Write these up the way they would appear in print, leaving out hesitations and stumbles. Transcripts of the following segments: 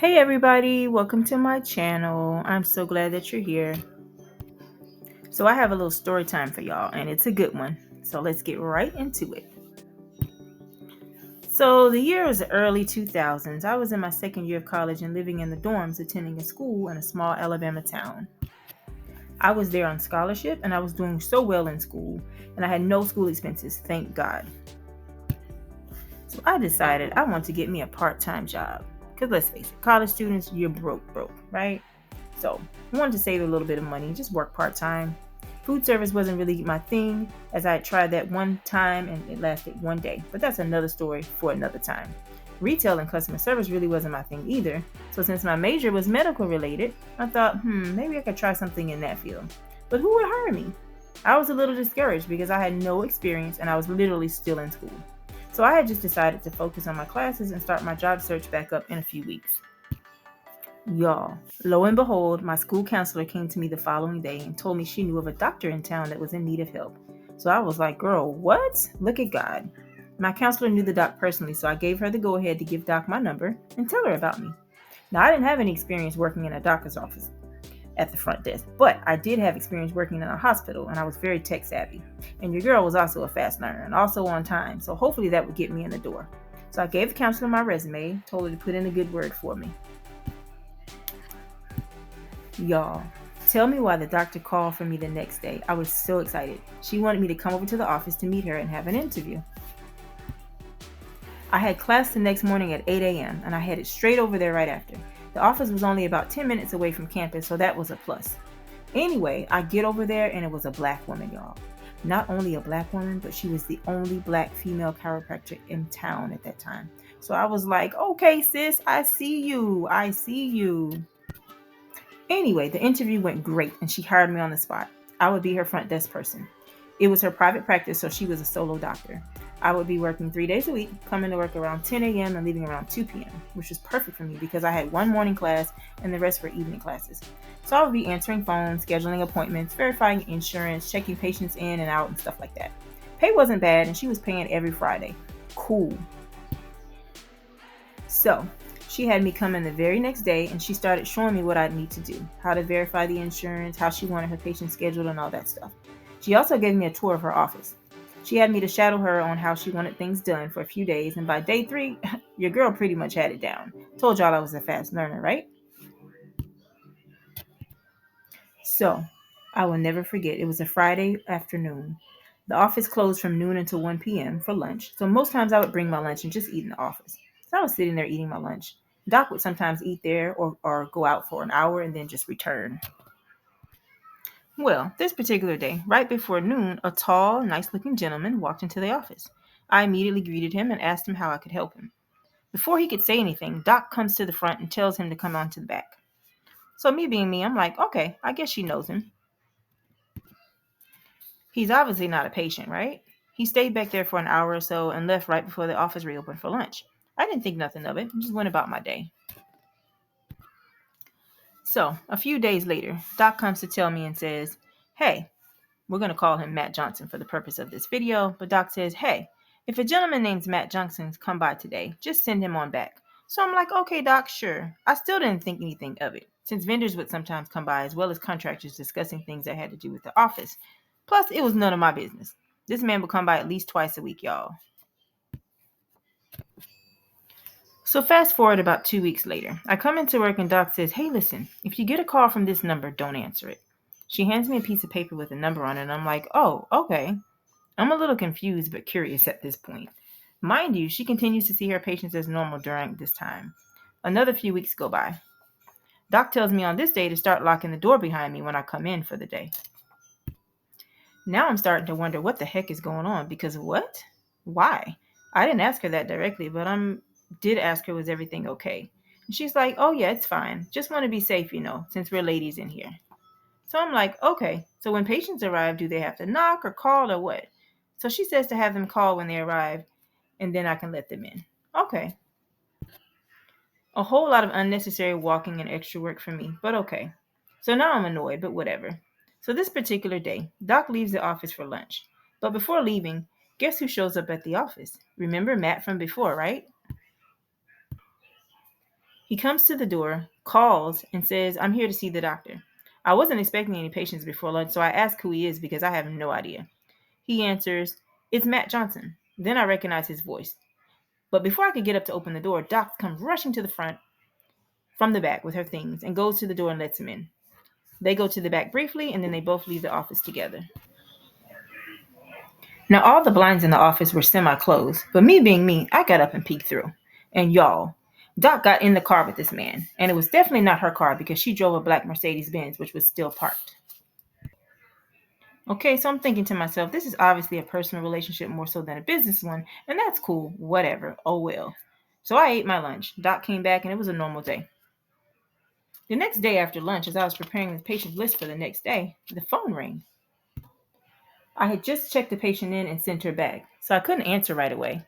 Hey everybody, welcome to my channel. I'm so glad that you're here. So I have a little story time for y'all and it's a good one. So let's get right into it. So the year was the early 2000s. I was in my second year of college and living in the dorms attending a school in a small Alabama town. I was there on scholarship and I was doing so well in school and I had no school expenses, thank God. So I decided I want to get me a part-time job. Because let's face it, college students, you're broke, right? So I wanted to save a little bit of money, just work part-time. Food service wasn't really my thing, as I had tried that one time and it lasted one day. But that's another story for another time. Retail and customer service really wasn't my thing either. So since my major was medical related, I thought, maybe I could try something in that field. But who would hire me? I was a little discouraged because I had no experience and I was literally still in school. So I had just decided to focus on my classes and start my job search back up in a few weeks. Y'all, lo and behold, my school counselor came to me the following day and told me she knew of a doctor in town that was in need of help. So I was like, girl, what? Look at God. My counselor knew the doc personally, so I gave her the go ahead to give Doc my number and tell her about me. Now, I didn't have any experience working in a doctor's office at the front desk, but I did have experience working in a hospital and I was very tech savvy. And your girl was also a fast learner and also on time, so hopefully that would get me in the door. So I gave the counselor my resume, told her to put in a good word for me. Y'all, tell me why the doctor called for me the next day. I was so excited. She wanted me to come over to the office to meet her and have an interview. I had class the next morning at 8 a.m. and I headed straight over there right after. The office was only about 10 minutes away from campus, so that was a plus. Anyway, I get over there and it was a black woman, y'all. Not only a black woman, but she was the only black female chiropractor in town at that time. So I was like, okay, sis, I see you. I see you. Anyway, the interview went great and she hired me on the spot. I would be her front desk person. It was her private practice, so she was a solo doctor. I would be working 3 days a week, coming to work around 10 a.m. and leaving around 2 p.m., which was perfect for me because I had one morning class and the rest were evening classes. So I would be answering phones, scheduling appointments, verifying insurance, checking patients in and out, and stuff like that. Pay wasn't bad, and she was paying every Friday. Cool. So she had me come in the very next day and she started showing me what I'd need to do, how to verify the insurance, how she wanted her patient scheduled, and all that stuff. She also gave me a tour of her office. She had me to shadow her on how she wanted things done for a few days, and by day 3, your girl pretty much had it down. Told y'all I was a fast learner, right? So, I will never forget, it was a Friday afternoon. The office closed from noon until 1 p.m. for lunch, so most times I would bring my lunch and just eat in the office. So I was sitting there eating my lunch. Doc would sometimes eat there or go out for an hour and then just return. Well, this particular day, right before noon, a tall, nice looking gentleman walked into the office. I immediately greeted him and asked him how I could help him. Before he could say anything, Doc comes to the front and tells him to come on to the back. So, me being me, I'm like, okay, I guess she knows him. He's obviously not a patient, right? He stayed back there for an hour or so and left right before the office reopened for lunch. I didn't think nothing of it, just went about my day. So, a few days later, Doc comes to tell me and says, hey, we're going to call him Matt Johnson for the purpose of this video, but Doc says, hey, if a gentleman named Matt Johnson come by today, just send him on back. So I'm like, okay, Doc, sure. I still didn't think anything of it, since vendors would sometimes come by as well as contractors discussing things that had to do with the office. Plus, it was none of my business. This man would come by at least twice a week, y'all. So fast forward about 2 weeks later. I come into work and Doc says, hey, listen, if you get a call from this number, don't answer it. She hands me a piece of paper with a number on it and I'm like, oh, okay. I'm a little confused but curious at this point. Mind you, she continues to see her patients as normal during this time. Another few weeks go by. Doc tells me on this day to start locking the door behind me when I come in for the day. Now I'm starting to wonder what the heck is going on because what? Why? I didn't ask her that directly, but I did ask her was everything okay. And she's like, oh yeah, it's fine. Just want to be safe, since we're ladies in here. So I'm like, okay. So when patients arrive, do they have to knock or call or what? So she says to have them call when they arrive and then I can let them in. Okay. A whole lot of unnecessary walking and extra work for me, but okay. So now I'm annoyed, but whatever. So this particular day, Doc leaves the office for lunch. But before leaving, guess who shows up at the office? Remember Matt from before, right? He comes to the door, calls, and says, "I'm here to see the doctor." I wasn't expecting any patients before lunch, so I ask who he is because I have no idea. He answers, "It's Matt Johnson." Then I recognize his voice. But before I could get up to open the door, Doc comes rushing to the front from the back with her things and goes to the door and lets him in. They go to the back briefly, and then they both leave the office together. Now, all the blinds in the office were semi-closed, but me being me, I got up and peeked through. And y'all, Doc got in the car with this man, and it was definitely not her car because she drove a black Mercedes-Benz, which was still parked. Okay, so I'm thinking to myself, this is obviously a personal relationship more so than a business one, and that's cool, whatever, oh well. So I ate my lunch. Doc came back, and it was a normal day. The next day after lunch, as I was preparing the patient list for the next day, the phone rang. I had just checked the patient in and sent her back, so I couldn't answer right away.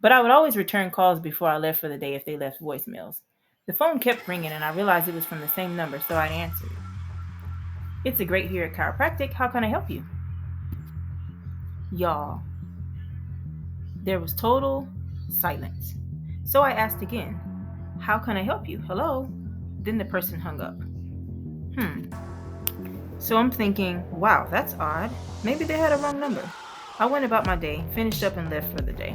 But I would always return calls before I left for the day if they left voicemails. The phone kept ringing, and I realized it was from the same number, so I answered. "It's a great here at Chiropractic. How can I help you?" Y'all, there was total silence. So I asked again, "How can I help you? Hello?" Then the person hung up. So I'm thinking, wow, that's odd. Maybe they had a wrong number. I went about my day, finished up, and left for the day.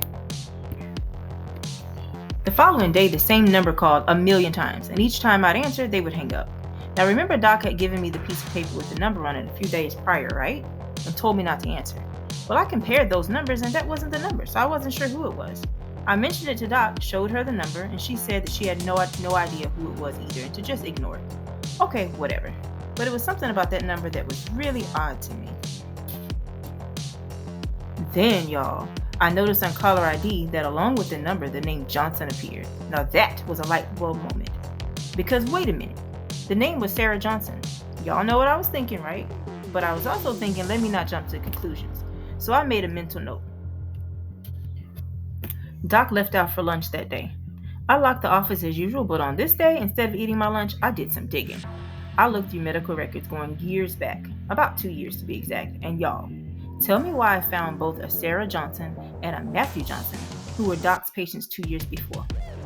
The following day, the same number called a million times, and each time I'd answer, they would hang up. Now remember, Doc had given me the piece of paper with the number on it a few days prior, right? And told me not to answer. Well, I compared those numbers, and that wasn't the number, so I wasn't sure who it was. I mentioned it to Doc, showed her the number, and she said that she had no idea who it was either, and to just ignore it. Okay, whatever. But it was something about that number that was really odd to me. Then, y'all, I noticed on caller ID that along with the number, the name Johnson appeared. Now that was a light bulb moment. Because wait a minute, the name was Sarah Johnson. Y'all know what I was thinking, right? But I was also thinking, let me not jump to conclusions. So I made a mental note. Doc left out for lunch that day. I locked the office as usual, but on this day, instead of eating my lunch, I did some digging. I looked through medical records going years back, about 2 years to be exact, and y'all, tell me why I found both a Sarah Johnson and a Matthew Johnson, who were Doc's patients 2 years before.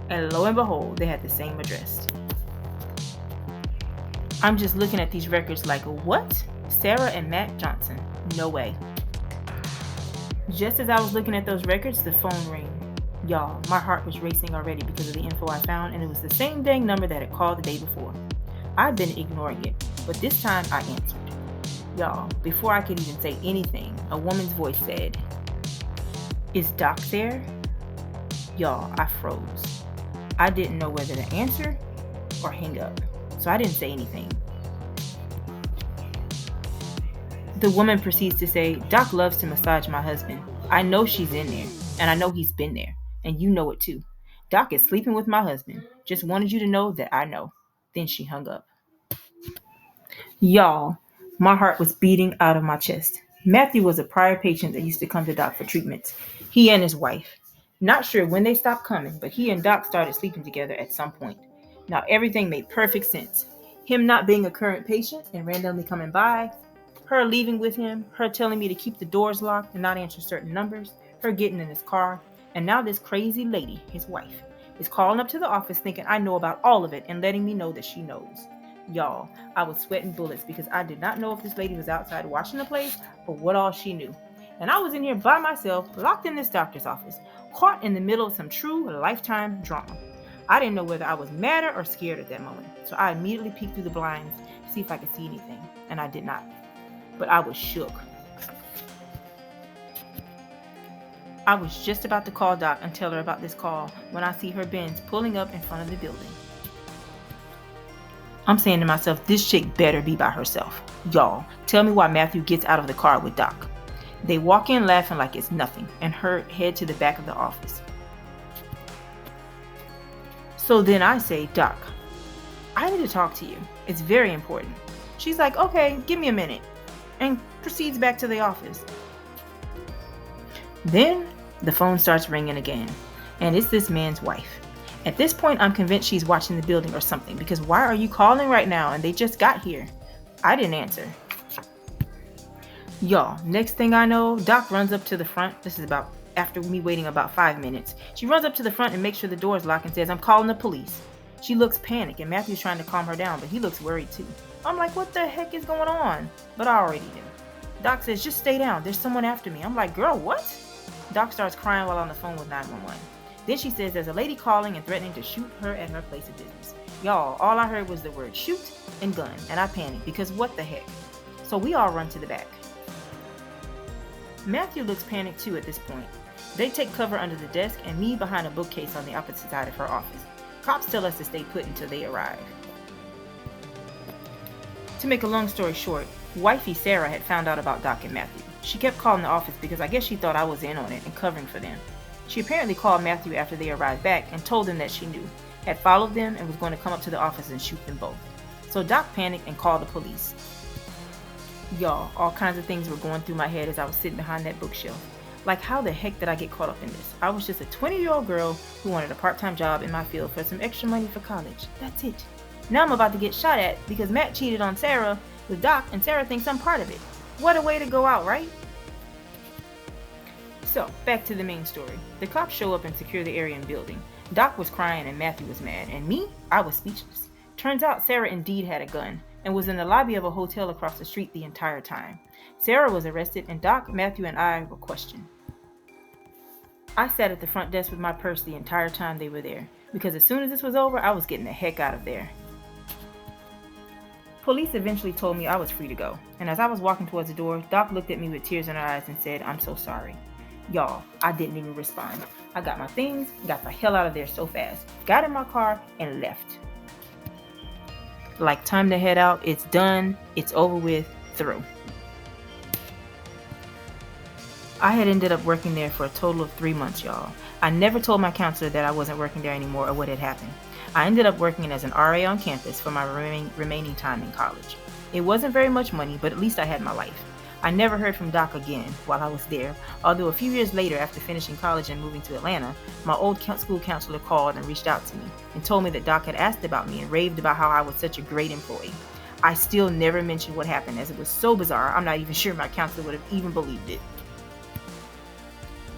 And lo and behold, they had the same address. I'm just looking at these records like, what? Sarah and Matt Johnson? No way. Just as I was looking at those records, the phone rang. Y'all, my heart was racing already because of the info I found, and it was the same dang number that had called the day before. I'd been ignoring it, but this time I answered. Y'all, before I could even say anything, a woman's voice said, "Is Doc there?" Y'all, I froze. I didn't know whether to answer or hang up, so I didn't say anything. The woman proceeds to say, "Doc loves to massage my husband. I know she's in there, and I know he's been there, and you know it too. Doc is sleeping with my husband. Just wanted you to know that I know." Then she hung up. Y'all, my heart was beating out of my chest. Matthew was a prior patient that used to come to Doc for treatments. He and his wife. Not sure when they stopped coming, but he and Doc started sleeping together at some point. Now everything made perfect sense. Him not being a current patient and randomly coming by, her leaving with him, her telling me to keep the doors locked and not answer certain numbers, her getting in his car, and now this crazy lady, his wife, is calling up to the office thinking I know about all of it and letting me know that she knows. Y'all, I was sweating bullets because I did not know if this lady was outside watching the place or what all she knew. And I was in here by myself, locked in this doctor's office, caught in the middle of some true lifetime drama. I didn't know whether I was madder or scared at that moment, so I immediately peeked through the blinds to see if I could see anything, and I did not. But I was shook. I was just about to call Doc and tell her about this call when I see her Benz pulling up in front of the building. I'm saying to myself, this chick better be by herself. Y'all, tell me why Matthew gets out of the car with Doc. They walk in laughing like it's nothing and head to the back of the office. So then I say, "Doc, I need to talk to you. It's very important." She's like, "Okay, give me a minute," and proceeds back to the office. Then the phone starts ringing again, and it's this man's wife. At this point, I'm convinced she's watching the building or something, because why are you calling right now? And they just got here. I didn't answer. Y'all, next thing I know, Doc runs up to the front. This is after me waiting about 5 minutes. She runs up to the front and makes sure the door is locked and says, "I'm calling the police." She looks panicked, and Matthew's trying to calm her down, but he looks worried too. I'm like, what the heck is going on? But I already knew. Doc says, just stay down. There's someone after me. I'm like, girl, what? Doc starts crying while on the phone with 911. Then she says there's a lady calling and threatening to shoot her at her place of business. Y'all, all I heard was the word shoot and gun, and I panicked because what the heck? So we all run to the back. Matthew looks panicked too at this point. They take cover under the desk and me behind a bookcase on the opposite side of her office. Cops tell us to stay put until they arrive. To make a long story short, wifey Sarah had found out about Doc and Matthew. She kept calling the office because I guess she thought I was in on it and covering for them. She apparently called Matthew after they arrived back and told them that she knew, had followed them, and was going to come up to the office and shoot them both. So Doc panicked and called the police. Y'all, all kinds of things were going through my head as I was sitting behind that bookshelf. Like, how the heck did I get caught up in this? I was just a 20-year-old girl who wanted a part-time job in my field for some extra money for college. That's it. Now I'm about to get shot at because Matt cheated on Sarah with Doc and Sarah thinks I'm part of it. What a way to go out, right? So, back to the main story. The cops show up and secure the area and building. Doc was crying and Matthew was mad, and me, I was speechless. Turns out Sarah indeed had a gun and was in the lobby of a hotel across the street the entire time. Sarah was arrested and Doc, Matthew, and I were questioned. I sat at the front desk with my purse the entire time they were there, because as soon as this was over, I was getting the heck out of there. Police eventually told me I was free to go, and as I was walking towards the door, Doc looked at me with tears in her eyes and said, I'm so sorry. Y'all, I didn't even respond. I got my things, got the hell out of there so fast, got in my car, and left. Like, time to head out, it's done, it's over with, through. I had ended up working there for a total of 3 months, y'all. I never told my counselor that I wasn't working there anymore or what had happened. I ended up working as an RA on campus for my remaining time in college. It wasn't very much money, but at least I had my life. I never heard from Doc again while I was there, although a few years later, after finishing college and moving to Atlanta, my old school counselor called and reached out to me and told me that Doc had asked about me and raved about how I was such a great employee. I still never mentioned what happened as it was so bizarre, I'm not even sure my counselor would have even believed it.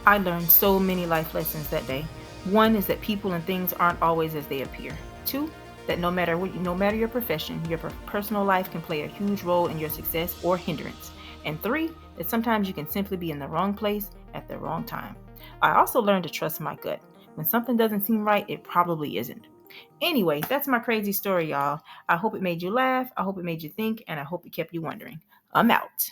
I learned so many life lessons that day. One is that people and things aren't always as they appear. Two, that no matter your profession, your personal life can play a huge role in your success or hindrance. And three, that sometimes you can simply be in the wrong place at the wrong time. I also learned to trust my gut. When something doesn't seem right, it probably isn't. Anyway, that's my crazy story, y'all. I hope it made you laugh, I hope it made you think, and I hope it kept you wondering. I'm out.